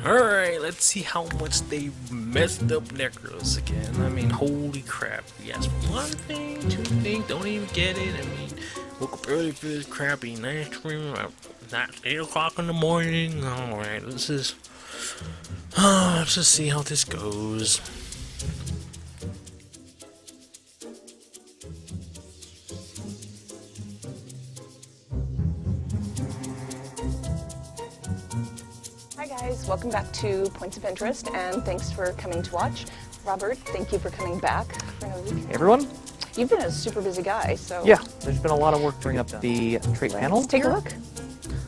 Alright, let's see how much they messed up Necros again. I mean, holy crap. We asked for one thing, two things, don't even get it. I mean, woke up early for this crappy night stream, not 8 o'clock in the morning. Alright, let's just see how this goes. Hi guys, welcome back to Points of Interest, and thanks for coming to watch. Robert, thank you for coming back for another week. Hey everyone. You've been a super busy guy, so... Yeah, there's been a lot of work bringing up the trait panel. Let's take a look.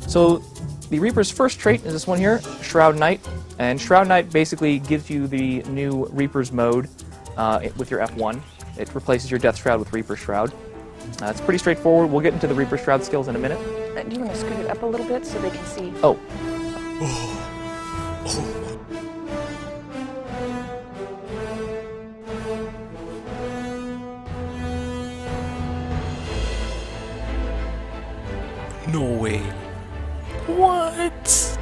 So, the Reaper's first trait is this one here, Shroud Knight. And Shroud Knight basically gives you the new Reaper's mode with your F1. It replaces your Death Shroud with Reaper Shroud. It's pretty straightforward. We'll get into the Reaper Shroud skills in a minute. Do you want to scoot it up a little bit so they can see? Oh. No way. What?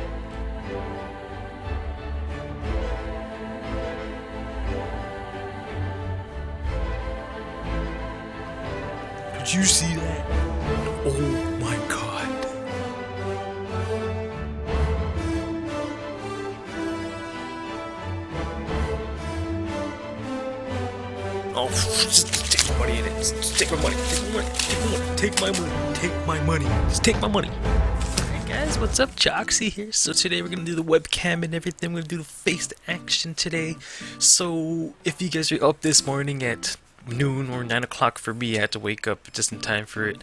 Did you see that? Oh my god. Oh, just take my money in it. Just take my money. Take my money. Take my money. Take my money. Just take my money. Alright guys, what's up? Joxy here. So today we're gonna do the webcam and everything. We're gonna do the face to action today. So if you guys are up this morning at noon or 9 o'clock for me, I had to wake up just in time for it.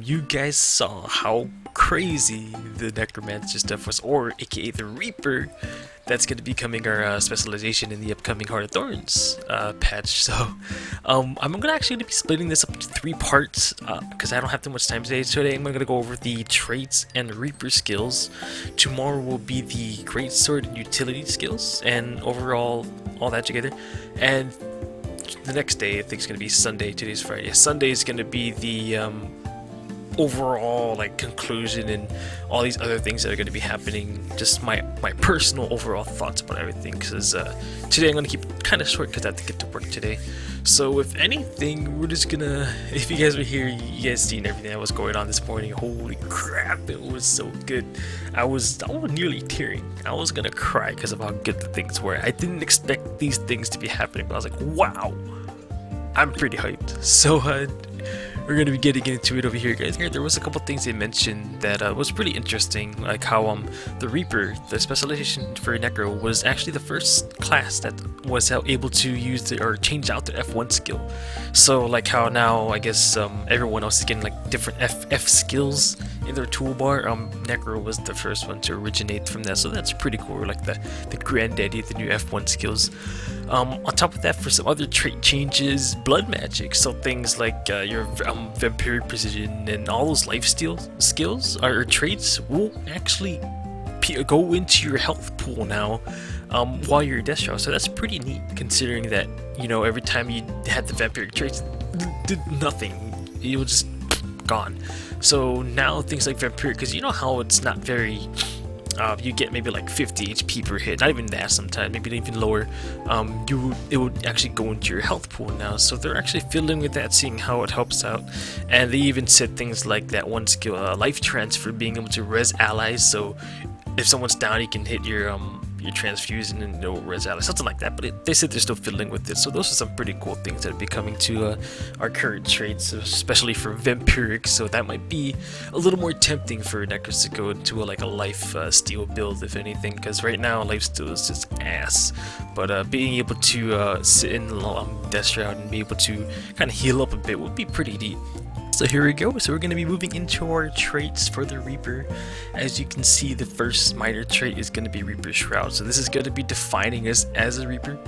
You guys saw how crazy the Necromancer stuff was, or aka the Reaper. That's going to be coming our specialization in the upcoming Heart of Thorns patch. So I'm going to actually be splitting this up into 3 parts because I don't have too much time today. Today I'm going to go over the traits and Reaper skills. Tomorrow will be the greatsword and utility skills, and overall all that together. And the next day, I think it's going to be Sunday. Today's Friday. Sunday is going to be the overall like conclusion and all these other things that are going to be happening. Just my personal overall thoughts about everything, because today I'm going to keep it kind of short because I have to get to work today. So if anything, we're just gonna, if you guys were here, you guys seen everything that was going on this morning. Holy crap, it was so good. I was nearly tearing. I was gonna cry because of how good the things were. I didn't expect these things to be happening, but I was like, wow, I'm pretty hyped. So we're going to be getting into it over here, guys. Here, there was a couple things they mentioned that was pretty interesting, like how the Reaper, the specialization for Necro, was actually the first class that was able to use or change out the F1 skill. So like how now, I guess everyone else is getting like different F skills in their toolbar. Necro was the first one to originate from that, so that's pretty cool. Like the granddaddy of the new F1 skills. On top of that, for some other trait changes, blood magic, so things like your vampiric precision and all those life skills or traits will actually go into your health pool now while you're Death Shroud. So that's pretty neat, considering that, you know, every time you had the vampiric traits, did nothing. It was just gone. So now things like vampiric, because you know how it's not very... you get maybe like 50 HP per hit, not even that sometimes, maybe even lower. It would actually go into your health pool now, so they're actually fiddling with that, seeing how it helps out. And they even said things like that one skill, life transfer, being able to res allies, so if someone's down, you can hit your transfusion and no res allies, something like that. But they said they're still fiddling with it, so those are some pretty cool things that will be coming to our current traits, especially for vampiric. So that might be a little more tempting for Necros to go into like a life steal build, if anything, because right now life steal is just ass. But being able to sit in Death Shroud and be able to kind of heal up a bit would be pretty neat. So here we go. So we're going to be moving into our traits for the Reaper. As you can see, the first minor trait is going to be Reaper Shroud. So this is going to be defining us as a Reaper,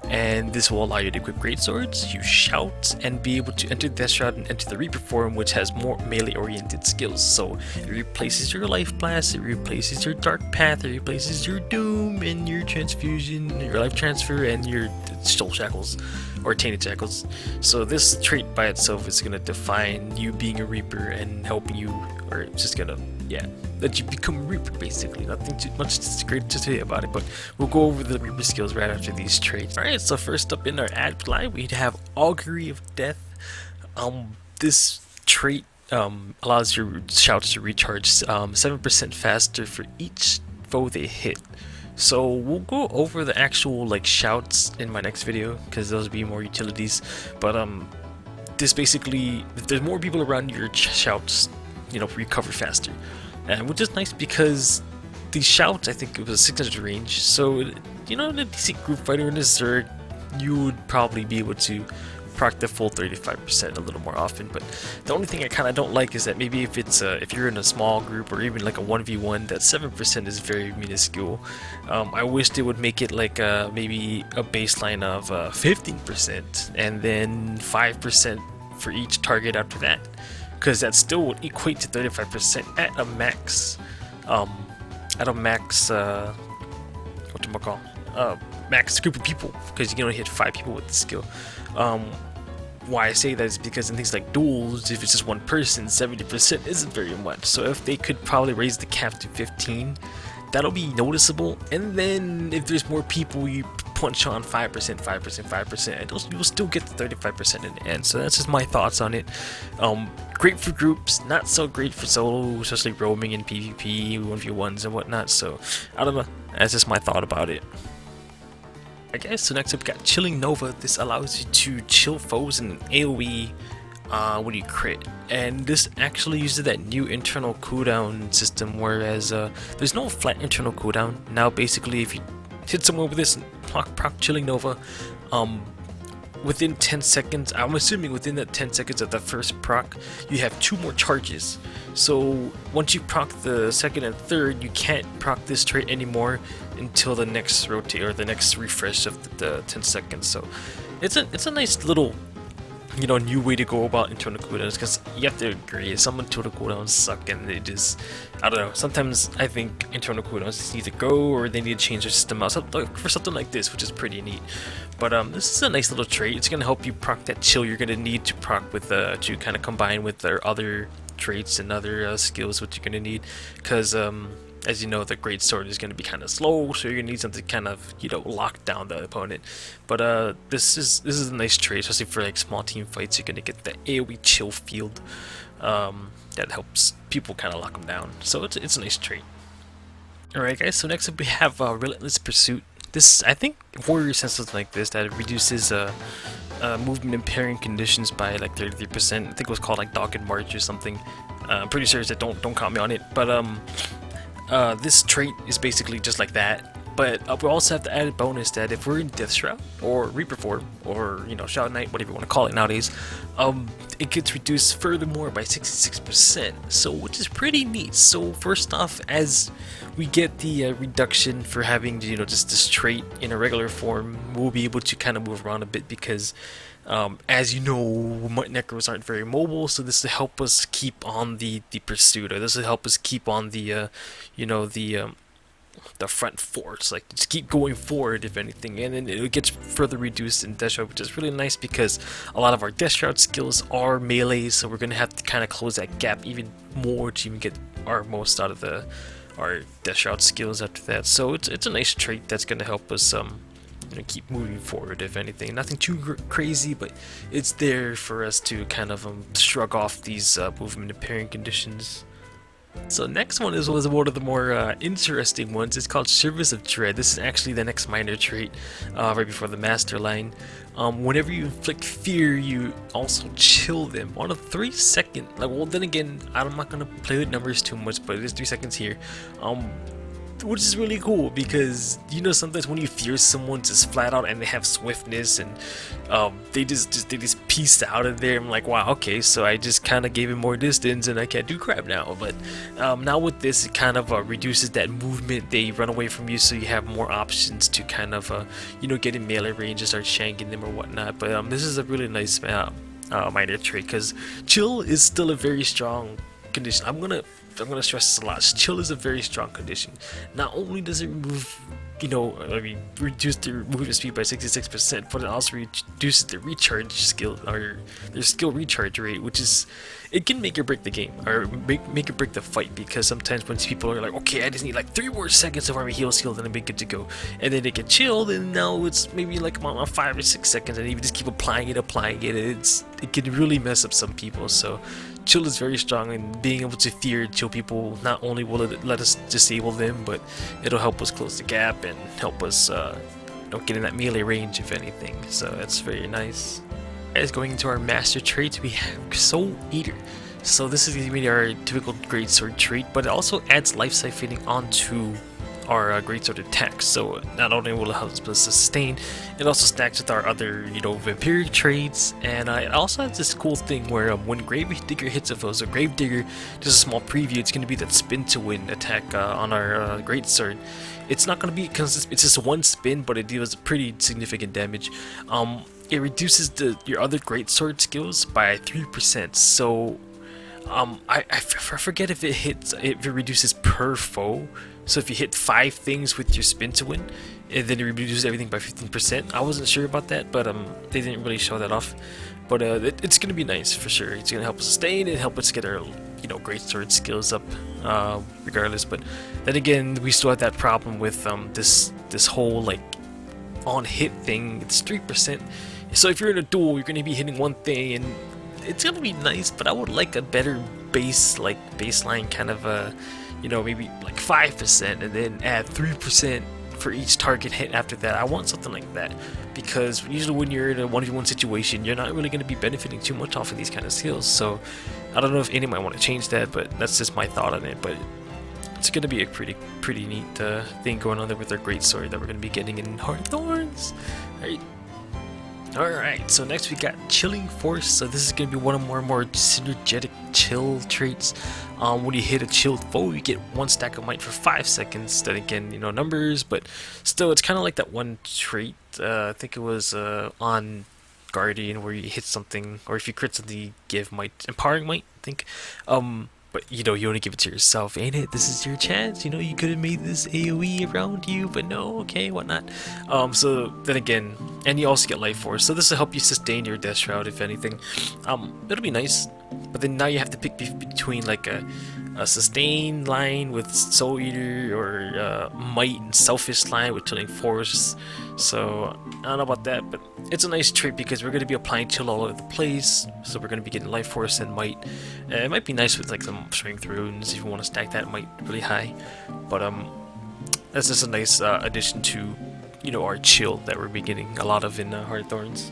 and this will allow you to equip great swords, use shouts, and be able to enter Death Shroud and enter the Reaper form, which has more melee oriented skills. So it replaces your life blast, it replaces your dark path, it replaces your doom and your transfusion, your life transfer, and your soul shackles. or tainted jackals. So this trait by itself is gonna define you being a reaper and helping you, or it's just gonna, yeah, let you become a reaper basically. Nothing too much great to say about it, but we'll go over the reaper skills right after these traits. Alright, so first up in our ad line we have Augury of Death. This trait allows your shouts to recharge 7% faster for each foe they hit. So we'll go over the actual like shouts in my next video because those will be more utilities. But this basically, if there's more people around, your shouts, you know, recover faster, and which is nice because these shouts, I think it was 600 range. So you know, in a decent group fighter in this Zerg, you would probably be able to proc the full 35% a little more often. But the only thing I kind of don't like is that maybe if it's if you're in a small group or even like a 1v1, that 7% is very minuscule. I wish they would make it like maybe a baseline of 15% and then 5% for each target after that, because that still would equate to 35% at a max max group of people, because you can only hit 5 people with the skill. Why I say that is because in things like duels, if it's just one person, 70% isn't very much. So if they could probably raise the cap to 15, that'll be noticeable. And then if there's more people, you punch on 5%, 5%, 5%, and you will still get the 35% in the end. So that's just my thoughts on it. Great for groups, not so great for solo, especially roaming in PvP, 1v1s and whatnot. So I don't know, that's just my thought about it. Okay, so next up we got Chilling Nova. This allows you to chill foes in an AoE when you crit, and this actually uses that new internal cooldown system, whereas there's no flat internal cooldown. Now basically if you hit someone with this and proc Chilling Nova, within 10 seconds, I'm assuming within that 10 seconds of the first proc, you have 2 more charges. So once you proc the second and third, you can't proc this trait anymore until the next rotate or the next refresh of the 10 seconds. So it's a nice little, you know, new way to go about internal cooldowns, because you have to agree, some internal cooldowns suck, and they just, I don't know, sometimes I think internal cooldowns just need to go, or they need to change their system out for something like this, which is pretty neat. But this is a nice little trait. It's gonna help you proc that chill you're gonna need to proc with to kind of combine with their other traits and other skills what you're gonna need, because as you know, the greatsword is going to be kind of slow, so you're going to need something to kind of, you know, lock down the opponent. But this is a nice trait, especially for like small team fights. You're going to get the AoE chill field that helps people kind of lock them down. So it's a nice trait. Alright guys, so next up we have Relentless Pursuit. This, I think Warrior says something like this, that it reduces movement impairing conditions by like 33%. I think it was called like Dogged March or something. I'm pretty sure that don't count me on it, but this trait is basically just like that, but we also have the added bonus that if we're in Death Shroud or Reaper form, or you know, Shroud Knight, whatever you want to call it nowadays, it gets reduced furthermore by 66%, so which is pretty neat. So first off, as we get the reduction for having, you know, just this trait in a regular form, we'll be able to kind of move around a bit, because as you know, necros aren't very mobile, so this will help us keep on the pursuit, or this will help us keep on the you know, the front force, like just keep going forward if anything, and then it gets further reduced in Death Shroud, which is really nice because a lot of our Death Shroud skills are melee, so we're gonna have to kind of close that gap even more to even get our most out of our Death Shroud skills after that. So it's a nice trait that's gonna help us you know, keep moving forward if anything. Nothing too crazy, but it's there for us to kind of shrug off these movement impairing conditions. So next one was one of the more interesting ones. It's called Service of Dread. This is actually the next minor trait right before the master line. Whenever you inflict fear, you also chill them on a 3-second. Like, well, then again, I'm not gonna play with numbers too much, but it is 3 seconds here. Which is really cool, because you know, sometimes when you fear someone just flat out and they have swiftness and they just piece out of there, I'm like, wow, okay, so I just kind of gave him more distance and I can't do crap now. But now with this, it kind of reduces that movement. They run away from you, so you have more options to kind of you know, get in melee range and start shanking them or whatnot. But this is a really nice minor trait, because chill is still a very strong condition. I'm gonna stress this a lot. Chill is a very strong condition. Not only does it remove I mean, reduce their movement speed by 66%, but it also reduces their recharge skill, or their skill recharge rate, which is, it can make or break the game, or make or break the fight, because sometimes when people are like, okay, I just need like 3 more seconds of army heal skill, then I'm good to go, and then they get chilled, and now it's maybe like 5 or 6 seconds, and you just keep applying it, it can really mess up some people. So chill is very strong, and being able to fear chill people, not only will it let us disable them, but it'll help us close the gap and help us get in that melee range, if anything. So that's very nice. As going into our master traits, we have Soul Eater. So this is going to be our typical greatsword trait, but it also adds life siphoning onto our greatsword attack. So not only will it help us sustain, it also stacks with our other, vampiric traits, and it also has this cool thing where when Gravedigger hits a foe, so Gravedigger, just a small preview, it's going to be that spin to win attack on our greatsword. It's not going to be, because it's just one spin, but it deals pretty significant damage. It reduces your other greatsword skills by 3%. So I forget if it reduces per foe. So if you hit 5 things with your spin to win, and then it reduces everything by 15%. I wasn't sure about that, but they didn't really show that off. But it's gonna be nice for sure. It's gonna help us sustain and help us get our greatsword skills up, regardless. But then again, we still have that problem with this whole like on hit thing. It's 3%. So if you're in a duel, you're gonna be hitting one thing, and it's gonna be nice. But I would like a better baseline kind of maybe like 5%, and then add 3% for each target hit after that. I want something like that, because usually when you're in a 1v1 situation, you're not really going to be benefiting too much off of these kind of skills. So I don't know if anyone might want to change that, but that's just my thought on it. But it's going to be a pretty neat thing going on there with our greatsword that we're going to be getting in Heart of Thorns. Alright, so next we got Chilling Force. So this is going to be one of more synergetic chill traits. When you hit a chilled foe, you get 1 stack of might for 5 seconds. Then again, numbers, but still, it's kind of like that one trait. I think it was on Guardian, where you hit something, or if you crit something, you give might, empowering might, I think. But you only give it to yourself, ain't it? This is your chance. You could have made this AoE around you, but no, okay, whatnot. So then again, and you also get life force. So this will help you sustain your death shroud, if anything. It'll be nice. But then now you have to pick between like a sustain line with Soul Eater, or might and selfish line with Chilling Force. So I don't know about that, but it's a nice trait because we're going to be applying chill all over the place. So we're going to be getting life force and might. It might be nice with like some strength runes if you want to stack that might really high. But that's just a nice addition to our chill that we're getting a lot of in Heart of Thorns.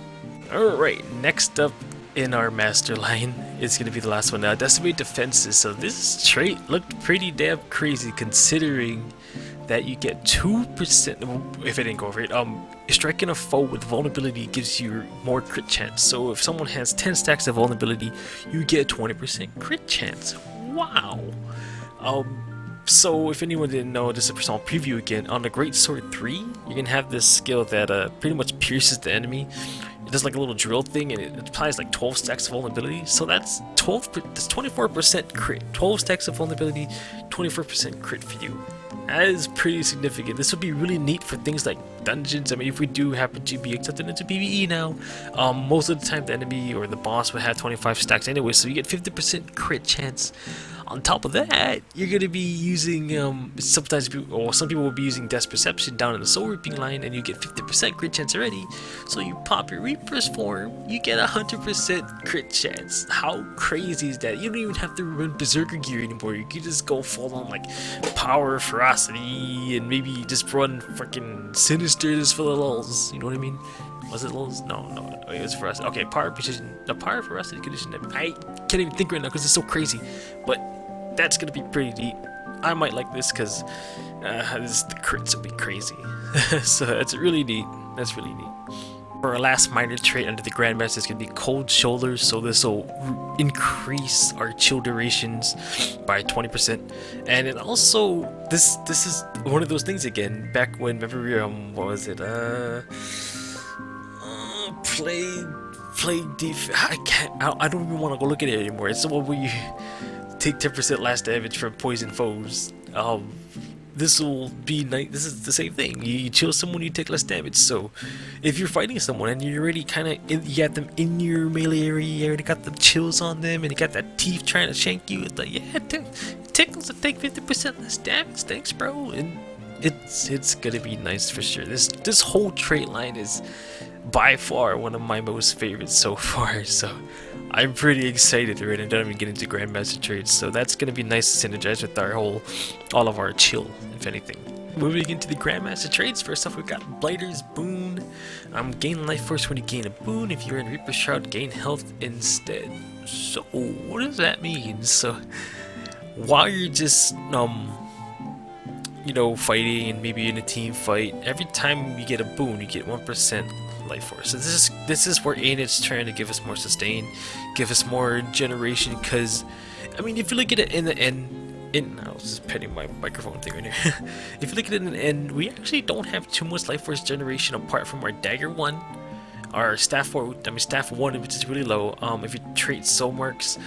Alright, next up in our master line is going to be the last one now, Decimate Defenses. So this trait looked pretty damn crazy, considering that you get 2%, if it didn't go over it, striking a foe with vulnerability gives you more crit chance. So if someone has 10 stacks of vulnerability, you get 20% crit chance. Wow. So if anyone didn't know, just a small preview again, on the Greatsword 3, you can have this skill that pretty much pierces the enemy. It does like a little drill thing, and it applies like 12 stacks of vulnerability. So that's 24% crit. 12 stacks of vulnerability, 24% crit for you. That is pretty significant. This would be really neat for things like dungeons. I mean, if we do happen to be accepted into PvE now, most of the time the enemy or the boss would have 25 stacks anyway, so you get 50% crit chance. On top of that, you're going to be using, some people will be using Death Perception down in the Soul Reaping line, and you get 50% crit chance already. So you pop your Reaper's form, you get 100% crit chance. How crazy is that? You don't even have to run Berserker gear anymore. You can just go full on like Power, Ferocity, and maybe just run freaking Sinister just for the lulz. You know what I mean? Was it lulz? No, it was Ferocity. Okay, Power, Precision, the Power, Ferocity, Condition. I can't even think right now because it's so crazy. But that's gonna be pretty neat. I might like this because the crits will be crazy. So that's really neat. That's really neat. For our last minor trait under the Grandmaster is gonna be Cold Shoulders. So this will increase our chill durations by 20%. And it also this is one of those things again. Back when, remember, what was it? Plague Def. I don't even want to go look at it anymore. It's the one where you take 10% less damage from poison foes. this will be nice. This is the same thing. You chill someone, you take less damage. So if you're fighting someone and you're already kind of you got them in your melee area, you already got the chills on them, and you got that teeth trying to shank you, it's like, yeah, it tickles to take 50% less damage. Thanks, bro. And it's gonna be nice for sure. This whole trait line is by far one of my most favorites so far. So I'm pretty excited already. I don't even get into Grandmaster traits, so that's gonna be nice to synergize with all of our chill, if anything. Moving into the Grandmaster traits, first off we got Blighter's Boon. Gain life force when you gain a boon. If you're in Reaper's Shroud, gain health instead. So what does that mean? So while you're just you know, fighting and maybe in a team fight, every time you get a boon, you get 1% life force. So this is where Ainit's trying to give us more sustain, give us more generation. Because I mean, if you look at it in the end, I was just petting my microphone thing right here. If you look at it in the end, we actually don't have too much life force generation apart from our dagger 1, our staff 1, which is really low. If your trait soul marks.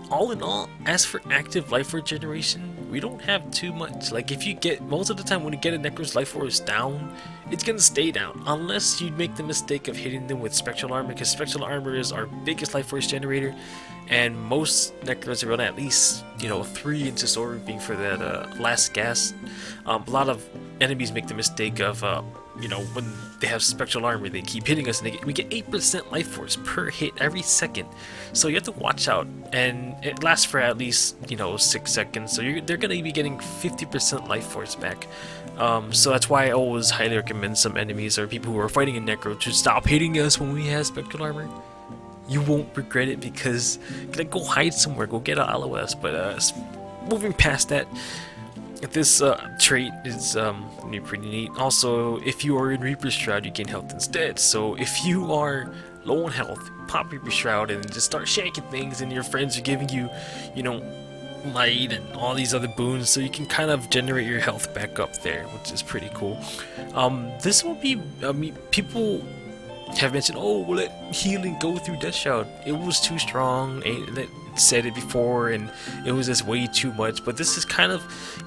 All in all, as for active life force generation, we don't have too much. Like, if you get, most of the time when you get a Necro's life force down, it's gonna stay down, unless you make the mistake of hitting them with spectral armor, because spectral armor is our biggest life force generator, and most Necros are on at least, you know, 3 inches over, being for that last gas. A lot of enemies make the mistake of you know, when they have spectral armor, they keep hitting us, and we get 8% life force per hit every second. So you have to watch out, and it lasts for at least, you know, 6 seconds. So they're gonna be getting 50% life force back. So that's why I always highly recommend some enemies or people who are fighting in Necro to stop hitting us when we have spectral armor. You won't regret it, because like, go hide somewhere, go get an LOS. But moving past that. This trait is pretty neat. Also, if you are in Reaper's Shroud, you gain health instead. So if you are low on health, pop Reaper's Shroud and just start shanking things, and your friends are giving you, you know, light and all these other boons, so you can kind of generate your health back up there, which is pretty cool. This will be, I mean, people have mentioned, oh, will let healing go through Death Shroud? It was too strong. It said it before, and it was just way too much. But this is kind of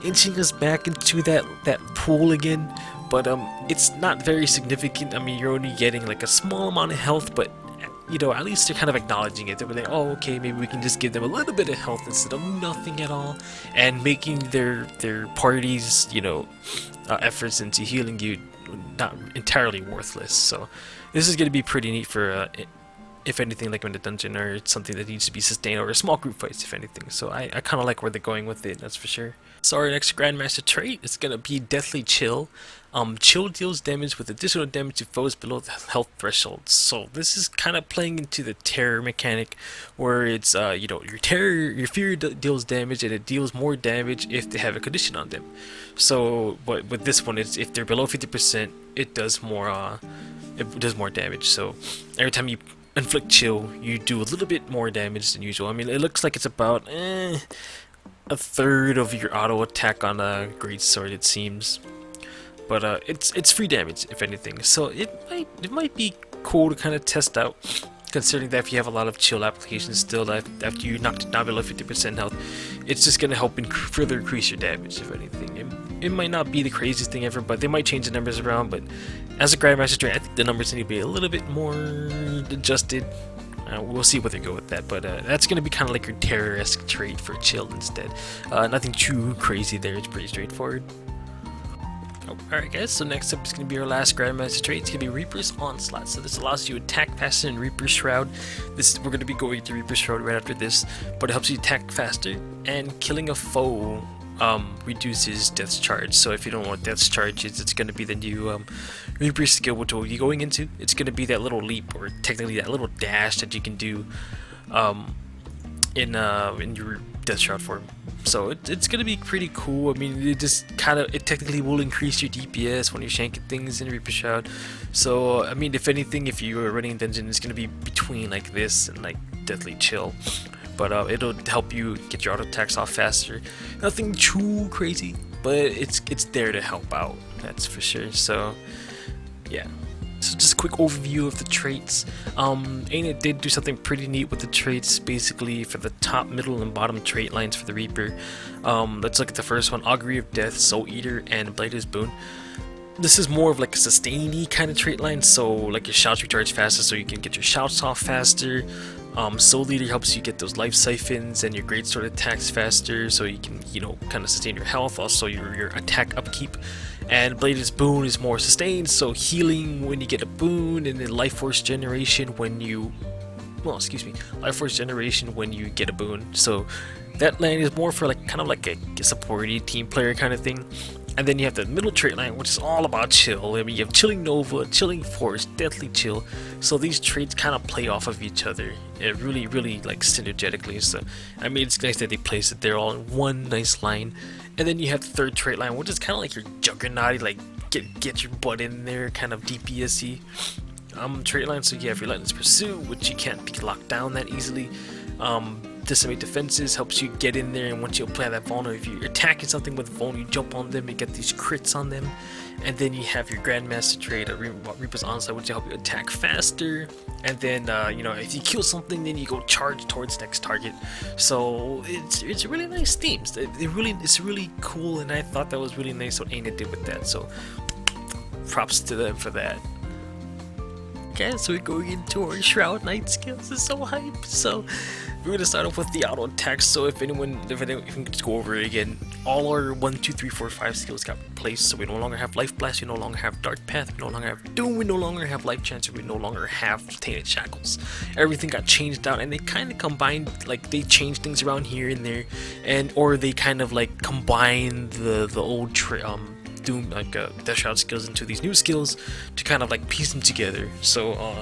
inching us back into that pool again. But it's not very significant. I mean, you're only getting like a small amount of health, but you know, at least they're kind of acknowledging it. They're like, oh, okay, maybe we can just give them a little bit of health instead of nothing at all, and making their parties, you know, efforts into healing you not entirely worthless. So this is going to be pretty neat for if anything, like in the dungeon, or it's something that needs to be sustained, or small group fights, if anything. So I kind of like where they're going with it, that's for sure. So our next Grandmaster trait is going to be Deathly Chill. Chill deals damage with additional damage to foes below the health threshold. So this is kind of playing into the terror mechanic, where it's you know, your fear deals damage, and it deals more damage if they have a condition on them. So but with this one, it's if they're below 50%, it does more damage. So every time you inflict chill, you do a little bit more damage than usual. I mean, it looks like it's about a third of your auto attack on a greatsword, it seems. But it's free damage, if anything. So it might be cool to kind of test out, considering that if you have a lot of chill applications still after you knocked it down below 50% health, it's just gonna help further increase your damage, if anything. It might not be the craziest thing ever, but they might change the numbers around. But as a Grandmaster trait, I think the numbers need to be a little bit more adjusted. We'll see what they go with that, but that's going to be kind of like your terror-esque trait for chill instead. Nothing too crazy there, it's pretty straightforward. Alright guys, so next up is going to be our last Grandmaster trait. It's going to be Reaper's Onslaught. So this allows you to attack faster in Reaper's Shroud. We're going to be going to Reaper's Shroud right after this, but it helps you attack faster, and killing a foe reduces Death's Charge. So if you don't know what Death's Charge is, it's going to be the new Reaper skill, which we'll be going into. It's going to be that little leap, or technically that little dash that you can do in your Death Shroud form. So it's going to be pretty cool. I mean, it technically will increase your DPS when you're shanking things in Reaper Shroud. So I mean, if anything, if you are running a dungeon, it's going to be between like this and like Deathly Chill. But it'll help you get your auto attacks off faster. Nothing too crazy, but it's there to help out, that's for sure. So yeah, So just a quick overview of the traits. Ain't did do something pretty neat with the traits, basically for the top, middle, and bottom trait lines for the Reaper. Let's look at the first one: Augury of Death, Soul Eater, and Bladed Boon. This is more of like a sustain-y kind of trait line, so like your shouts recharge faster so you can get your shouts off faster. Soul Eater helps you get those life siphons, and your greatsword attacks faster so you can, you know, kind of sustain your health, also your attack upkeep. And Bladed Boon is more sustained, so healing when you get a boon, and then life force generation when you, life force generation when you get a boon. So that line is more for like kind of like a supporty team player kind of thing. And then you have the middle trait line, which is all about chill. I mean, you have Chilling Nova, Chilling Force, Deathly Chill. So these traits kind of play off of each other. It really like synergetically. So I mean, it's nice that they place it there all in one nice line. And then you have the third trait line, which is kind of like your Juggernaut, like get your butt in there, kind of DPS-y trait line. So you have Relentless Pursuit, which you can't be locked down that easily. Decimate Defenses helps you get in there, and once you apply that vulner, if you're attacking something with vulner, you jump on them, you get these crits on them. And then you have your Grandmaster trait, Reaper's Onslaught, which will help you attack faster. And then you know, if you kill something, then you go charge towards next target. So it's really nice themes. It's really cool, and I thought that was really nice what Aina did with that. So props to them for that. Okay, so we're going into our Shroud Knight skills. It's so hype. So we're gonna start off with the auto attack. So if anyone can just go over it again, all our 1, 2, 3, 4, 5 skills got replaced. So we no longer have Life Blast, we no longer have Dark Path, we no longer have Doom, we no longer have Life Chancer, we no longer have Tainted Shackles. Everything got changed out, and they kind of combined, like they changed things around here and there, and or they kind of like combined the old Doom, like Death Shroud skills into these new skills to kind of like piece them together. So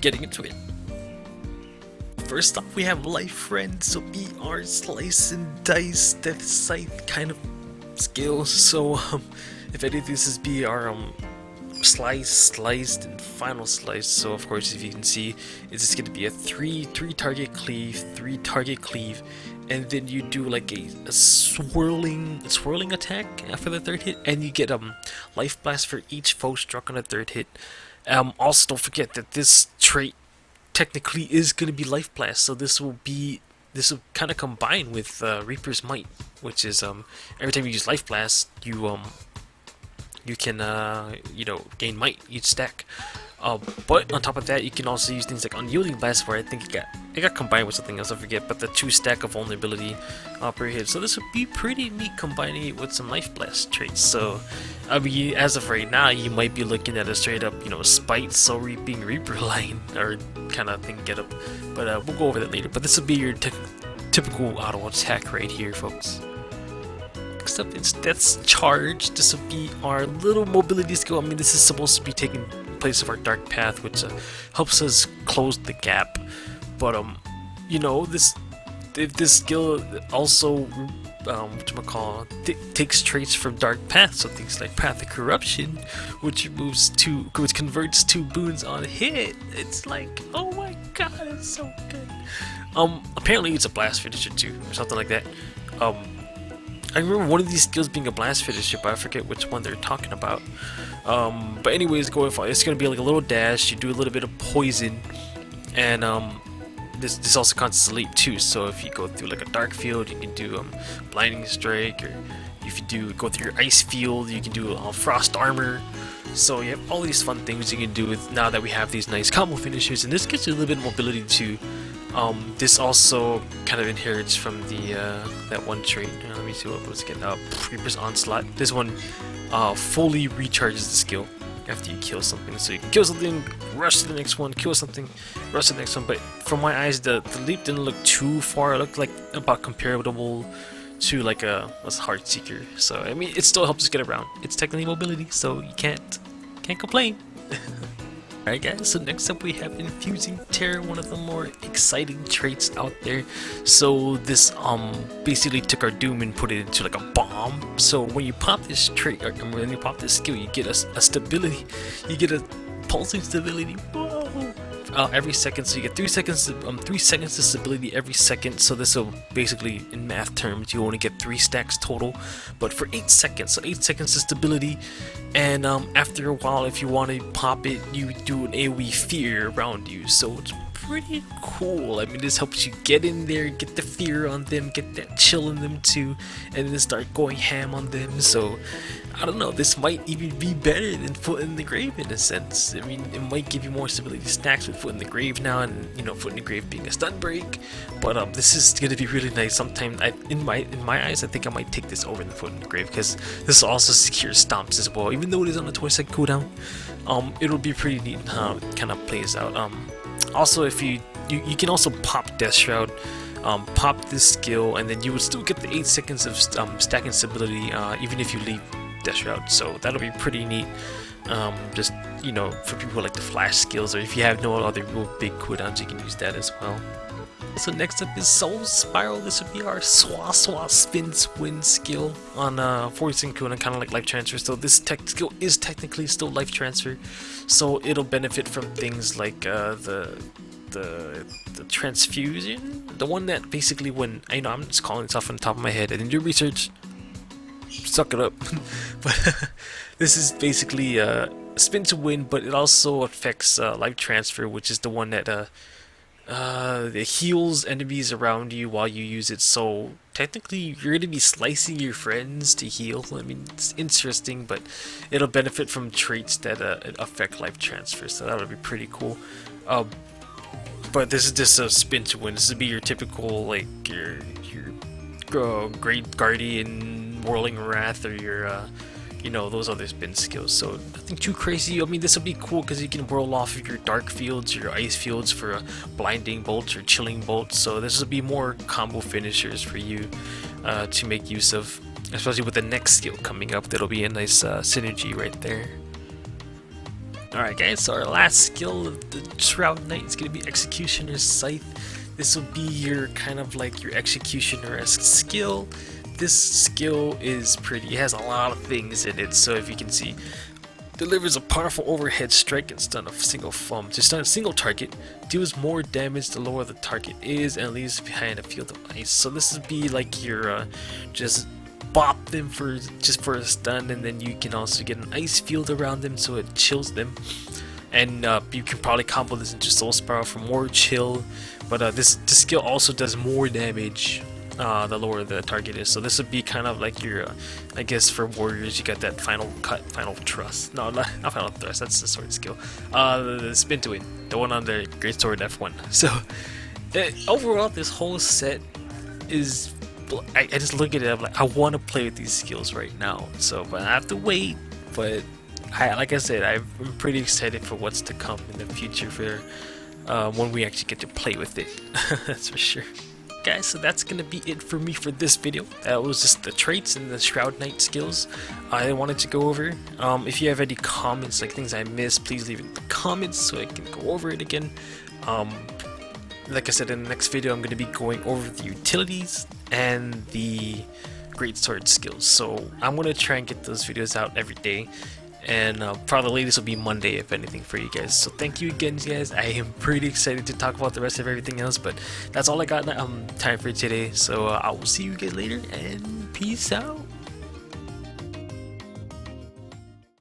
getting into it. First off, we have Life Friend, so be our slice and dice death scythe kind of skills. So if any of this is be our slice, sliced, and final slice. So of course, if you can see, it's just going to be a three target cleave, 3 target cleave, and then you do like a swirling attack after the third hit, and you get Life Blast for each foe struck on the third hit. Also, don't forget that this trait technically is going to be Life Blast, so this will kind of combine with Reaper's Might, which is every time you use Life Blast, you can you know, gain might each stack. But on top of that, you can also use things like Unyielding Blast, where I think it got combined with something else, I forget, but the 2 stack of vulnerability per hit. So this would be pretty neat combining it with some Life Blast traits. So I mean, as of right now, you might be looking at a straight up, you know, Spite, Soul Reaping, Reaper line or kind of thing get up. But we'll go over that later. But this will be your typical auto attack right here, folks. Next up is Death's Charge. This will be our little mobility skill. I mean, this is supposed to be taking place of our Dark Path, which helps us close the gap. But you know, this skill also takes traits from Dark Path, so things like Path of Corruption, which converts 2 boons on hit. It's like, oh my god, it's so good. Apparently it's a blast finisher too, or something like that. I remember one of these skills being a blast finisher, but I forget which one they're talking about. But anyways, it's gonna be like a little dash. You do a little bit of poison, and this also counts as a leap too. So if you go through like a dark field, you can do blinding strike, or if you go through your ice field, you can do frost armor. So you have all these fun things you can do with now that we have these nice combo finishers, and this gives you a little bit of mobility too. This also kind of inherits from the that one trait. Let me see what was again. Reaper's Onslaught. This one fully recharges the skill after you kill something. So you can kill something, rush to the next one, kill something, rush to the next one. But from my eyes, the leap didn't look too far. It looked like about comparable to like a Heartseeker. So I mean, it still helps us get around. It's technically mobility, so you can't complain. Alright guys, so next up we have Infusing Terror, one of the more exciting traits out there. So this basically took our Doom and put it into like a bomb. So when you pop this trait, or when you pop this skill, you get a stability, you get a pulsing stability. Whoa! every second, so you get 3 seconds. 3 seconds of stability every second. So this will basically, in math terms, you only get 3 stacks total, but for 8 seconds. So 8 seconds of stability, and after a while, if you want to pop it, you do an AoE fear around you. So it's pretty cool. I mean, this helps you get in there, get the fear on them, get that chill in them too, and then start going ham on them. So I don't know, this might even be better than Foot in the Grave in a sense. I mean, it might give you more stability stacks with Foot in the Grave now, and you know, Foot in the Grave being a stun break. But this is gonna be really nice. Sometime in my eyes, I think I might take this over the Foot in the Grave, because this also secures stomps as well. Even though it is on a 20-second cooldown, it'll be pretty neat how it kind of plays out. Also, if you can also pop Death Shroud, pop this skill, and then you would still get the 8 seconds of stacking stability, even if you leave Death Shroud. So that'll be pretty neat. Just, you know, for people who like the flash skills, or if you have no other real big cooldowns, you can use that as well. So next up is Soul Spiral. This would be our Swat Spin Swin skill on 40-second cooldown, kind of like Life Transfer. So this tech skill is technically still Life Transfer, so it'll benefit from things like the transfusion, the one that basically, when I know I'm just calling this off on the top of my head, I didn't do research, suck it up. But this is basically spin to win, but it also affects Life Transfer, which is the one that it heals enemies around you while you use it. So technically you're going to be slicing your friends to heal. I mean, it's interesting, but it'll benefit from traits that affect Life Transfer, so that would be pretty cool. But this is just a spin to win. This would be your typical, like, your Great Guardian, Whirling Wrath, or your you know, those other spin skills. So nothing too crazy. I mean, this will be cool because you can whirl off of your dark fields, your ice fields for blinding bolts or chilling bolts. So this will be more combo finishers for you to make use of, especially with the next skill coming up. That'll be a nice synergy right there. Alright guys, so our last skill of the Shroud Knight is going to be Executioner's Scythe. This will be your kind of like your Executioner-esque skill. This skill is pretty, it has a lot of things in it, so if you can see, delivers a powerful overhead strike and stun a single target, deals more damage the lower the target is, and leaves behind a field of ice. So this would be like your just bop them for a stun, and then you can also get an ice field around them so it chills them. And you can probably combo this into Soul Spiral for more chill, but this skill also does more damage the lower the target is. So this would be kind of like your, I guess for warriors, you got that final cut, final thrust. No, not final thrust. That's the sword skill. The spin to win, the one on the greatsword F1. So overall, this whole set is. I just look at it. I'm like, I want to play with these skills right now. So, but I have to wait. But like I said, I'm pretty excited for what's to come in the future for when we actually get to play with it. That's for sure. Guys, so that's gonna be it for me for this video. That was just the traits and the Shroud Knight skills I wanted to go over. If you have any comments, like things I missed, please leave it in the comments so I can go over it again. Like I said, in the next video I'm going to be going over the utilities and the greatsword skills. So I'm going to try and get those videos out every day, and probably the latest will be Monday if anything for you guys. So thank you again, guys. I am pretty excited to talk about the rest of everything else, but that's all I got time for today. So I will see you guys later, and peace out.